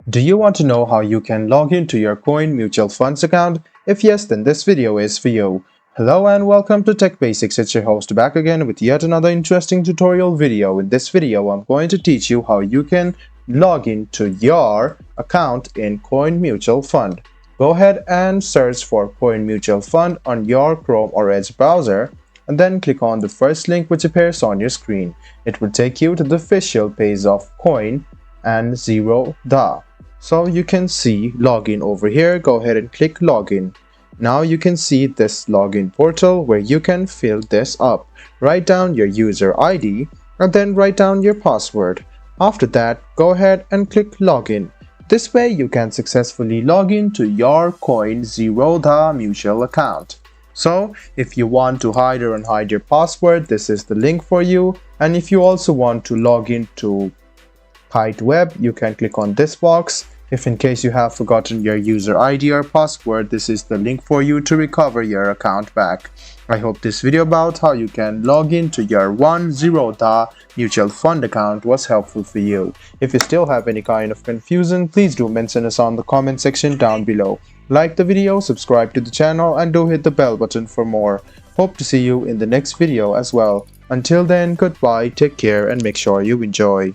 Do you want to know how you can log into your Coin Mutual Funds account? If yes, then this video is for you. Hello and welcome to Tech Basics. It's your host back again with yet another interesting tutorial video. In this video, I'm going to teach you how you can log into your account in Coin Mutual Fund. Go ahead and search for Coin Mutual Fund on your Chrome or Edge browser and then click on the first link which appears on your screen. It will take you to the official page of Coin and Zero.da. So you can see login over here. Go ahead and click login. Now you can see this login portal where you can fill this up. Write down your user ID and then write down your password. After that, go ahead and click login. This way you can successfully log in to your Coin Zero.da mutual account. So if you want to hide or unhide your password, this is the link for you. And if you also want to log into Kite Web, you can click on this box. If in case you have forgotten your user ID or password, this is the link for you to recover your account back. I hope this video about how you can log into your Zero.da mutual fund account was helpful for you. If you still have any kind of confusion, please do mention us on the comment section down below. Like the video, subscribe to the channel and do hit the bell button for more. Hope to see you in the next video as well. Until then, goodbye, take care and make sure you enjoy.